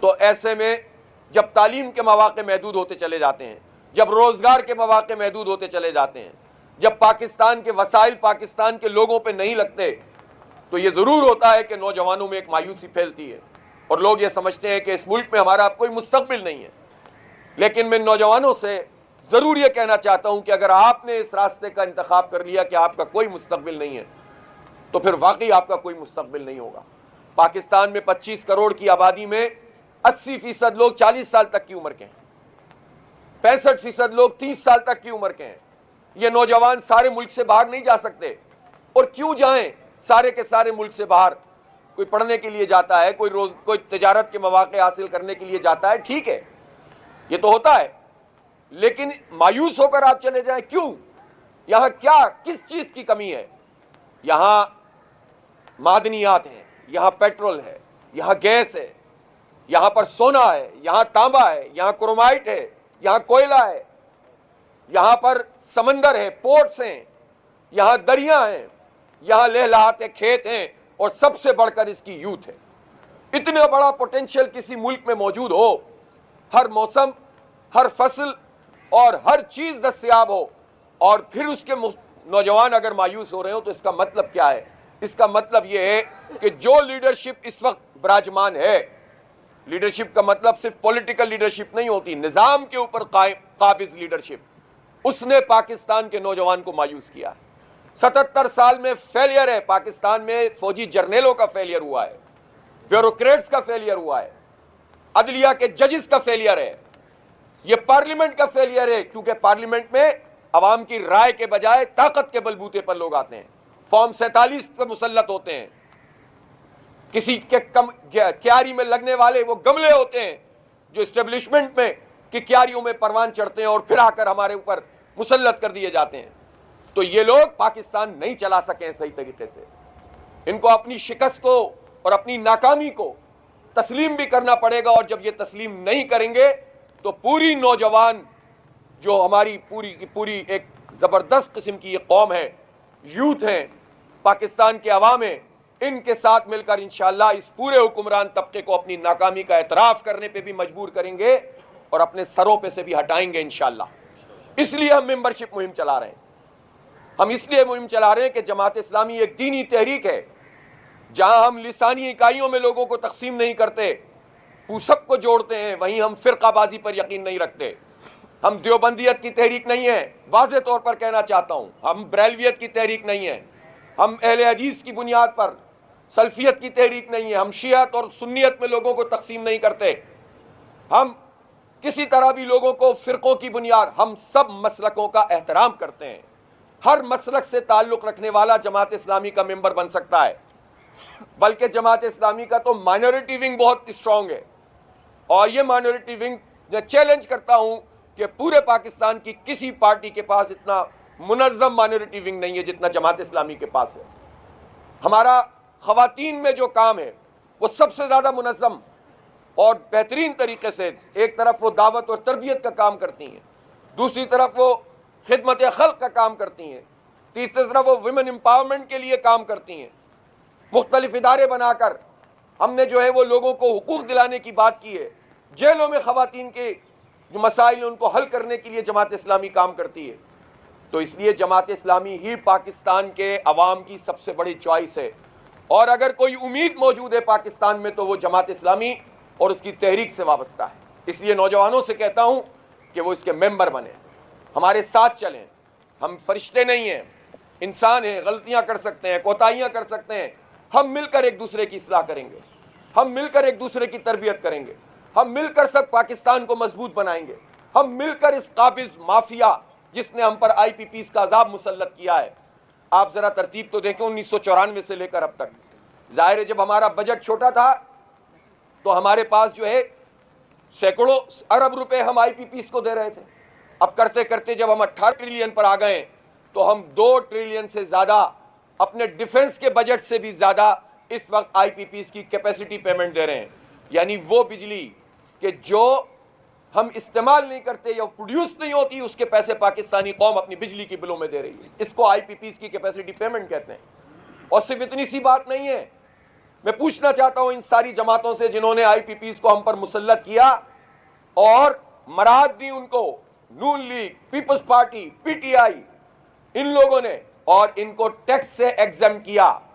تو ایسے میں جب تعلیم کے مواقع محدود ہوتے چلے جاتے ہیں، جب روزگار کے مواقع محدود ہوتے چلے جاتے ہیں، جب پاکستان کے وسائل پاکستان کے لوگوں پہ نہیں لگتے، تو یہ ضرور ہوتا ہے کہ نوجوانوں میں ایک مایوسی پھیلتی ہے اور لوگ یہ سمجھتے ہیں کہ اس ملک میں ہمارا اب کوئی مستقبل نہیں ہے۔ لیکن میں نوجوانوں سے ضرور یہ کہنا چاہتا ہوں کہ اگر آپ نے اس راستے کا انتخاب کر لیا کہ آپ کا کوئی مستقبل نہیں ہے، تو پھر واقعی آپ کا کوئی مستقبل نہیں ہوگا۔ پاکستان میں 25 کروڑ کی آبادی میں 80% لوگ 40 سال تک کی عمر کے ہیں، 65% لوگ 30 سال تک کی عمر کے ہیں۔ یہ نوجوان سارے ملک سے باہر نہیں جا سکتے، اور کیوں جائیں؟ سارے کے سارے ملک سے باہر کوئی پڑھنے کے لیے جاتا ہے، کوئی تجارت کے مواقع حاصل کرنے کے لیے جاتا ہے، ٹھیک ہے، یہ تو ہوتا ہے، لیکن مایوس ہو کر آپ چلے جائیں کیوں؟ یہاں کس چیز کی کمی ہے؟ یہاں معدنیات ہیں، یہاں پیٹرول ہے، یہاں گیس ہے، یہاں پر سونا ہے، یہاں تانبا ہے، یہاں کرومائٹ ہے، یہاں کوئلہ ہے، یہاں پر سمندر ہے، پورٹس ہیں، یہاں دریا ہیں، یہاں لہلہاتے کھیت ہیں، اور سب سے بڑھ کر اس کی یوتھ ہے۔ اتنا بڑا پوٹینشیل کسی ملک میں موجود ہو، ہر موسم، ہر فصل اور ہر چیز دستیاب ہو، اور پھر اس کے نوجوان اگر مایوس ہو رہے ہوں، تو اس کا مطلب کیا ہے؟ اس کا مطلب یہ ہے کہ جو لیڈرشپ اس وقت براجمان ہے، لیڈرشپ کا مطلب صرف پولیٹیکل لیڈرشپ نہیں ہوتی، نظام کے اوپر قابض لیڈرشپ، اس نے پاکستان کے نوجوان کو مایوس کیا ہے۔ 77 سال میں فیلئر ہے پاکستان میں، فوجی جرنیلوں کا فیلئر ہوا ہے، بیوروکریٹس کا فیلئر ہوا ہے، عدلیہ کے ججز کا فیلئر ہے، یہ پارلیمنٹ کا فیلئر ہے، کیونکہ پارلیمنٹ میں عوام کی رائے کے بجائے طاقت کے بلبوتے پر لوگ آتے ہیں، فارم 47 پہ مسلط ہوتے ہیں، کسی کے کیاری میں لگنے والے وہ گملے ہوتے ہیں جو اسٹیبلشمنٹ میں کی کیاریوں میں پروان چڑھتے ہیں اور پھر آ کر ہمارے اوپر مسلط کر دیے جاتے ہیں۔ تو یہ لوگ پاکستان نہیں چلا سکیں صحیح طریقے سے، ان کو اپنی شکست کو اور اپنی ناکامی کو تسلیم بھی کرنا پڑے گا، اور جب یہ تسلیم نہیں کریں گے تو پوری نوجوان جو ہماری پوری کی پوری ایک زبردست قسم کی یہ قوم ہے، یوتھ ہیں، پاکستان کے عوام ہیں، ان کے ساتھ مل کر انشاءاللہ اس پورے حکمران طبقے کو اپنی ناکامی کا اعتراف کرنے پہ بھی مجبور کریں گے اور اپنے سروں پہ سے بھی ہٹائیں گے انشاءاللہ۔ اس لیے ہم ممبرشپ مہم چلا رہے ہیں، ہم اس لیے مہم چلا رہے ہیں کہ جماعت اسلامی ایک دینی تحریک ہے، جہاں ہم لسانی اکائیوں میں لوگوں کو تقسیم نہیں کرتے، سب کو جوڑتے ہیں، وہیں ہم فرقہ بازی پر یقین نہیں رکھتے۔ ہم دیوبندیت کی تحریک نہیں ہے، واضح طور پر کہنا چاہتا ہوں، ہم بریلویت کی تحریک نہیں ہے، ہم اہل حدیث کی بنیاد پر سلفیت کی تحریک نہیں ہے، ہم شیعت اور سنیت میں لوگوں کو تقسیم نہیں کرتے، ہم کسی طرح بھی لوگوں کو فرقوں کی بنیاد، ہم سب مسلکوں کا احترام کرتے ہیں۔ ہر مسلک سے تعلق رکھنے والا جماعت اسلامی کا ممبر بن سکتا ہے، بلکہ جماعت اسلامی کا تو مائنورٹی ونگ بہت اسٹرانگ ہے، اور یہ مائنورٹی ونگ میں چیلنج کرتا ہوں کہ پورے پاکستان کی کسی پارٹی کے پاس اتنا منظم مائنورٹی ونگ نہیں ہے جتنا جماعت اسلامی کے پاس ہے۔ ہمارا خواتین میں جو کام ہے وہ سب سے زیادہ منظم اور بہترین طریقے سے، ایک طرف وہ دعوت اور تربیت کا کام کرتی ہیں، دوسری طرف وہ خدمت خلق کا کام کرتی ہیں، تیسری طرف وہ ویمن امپاورمنٹ کے لیے کام کرتی ہیں۔ مختلف ادارے بنا کر ہم نے جو ہے وہ لوگوں کو حقوق دلانے کی بات کی ہے، جیلوں میں خواتین کے جو مسائل ان کو حل کرنے کے لیے جماعت اسلامی کام کرتی ہے۔ تو اس لیے جماعت اسلامی ہی پاکستان کے عوام کی سب سے بڑی چوائس ہے، اور اگر کوئی امید موجود ہے پاکستان میں تو وہ جماعت اسلامی اور اس کی تحریک سے وابستہ ہے۔ اس لیے نوجوانوں سے کہتا ہوں کہ وہ اس کے ممبر بنیں، ہمارے ساتھ چلیں، ہم فرشتے نہیں ہیں، انسان ہیں، غلطیاں کر سکتے ہیں، کوتاہیاں کر سکتے ہیں، ہم مل کر ایک دوسرے کی اصلاح کریں گے، ہم مل کر ایک دوسرے کی تربیت کریں گے، ہم مل کر سب پاکستان کو مضبوط بنائیں گے، ہم مل کر اس قابض مافیا جس نے ہم پر آئی پی پیز کا عذاب مسلط کیا ہے۔ آپ ذرا ترتیب تو دیکھیں 1994 سے لے کر اب تک، ظاہر ہے جب ہمارا بجٹ چھوٹا تھا تو ہمارے پاس جو ہے سینکڑوں ارب روپے ہم آئی پی پیز کو دے رہے تھے، اب کرتے کرتے جب ہم 18 ٹریلین پر آ گئے تو ہم 2 ٹریلین سے زیادہ اپنے ڈیفنس کے بجٹ سے بھی زیادہ اس وقت آئی پی پیز کی کیپیسٹی پیمنٹ دے رہے ہیں، یعنی وہ بجلی کہ جو ہم استعمال نہیں کرتے یا پروڈیوس نہیں ہوتی، اس کے پیسے پاکستانی قوم اپنی بجلی کی بلوں میں دے رہی ہے، اس کو آئی پی پیز کی کیپیسٹی پیمنٹ کہتے ہیں۔ اور صرف اتنی سی بات نہیں ہے، میں پوچھنا چاہتا ہوں ان ساری جماعتوں سے جنہوں نے آئی پی پیز کو ہم پر مسلط کیا اور مراد دی ان کو، Noon league, peoples party, P T I, ان لوگوں نے، اور ان کو ٹیکس سے ایگزم کیا،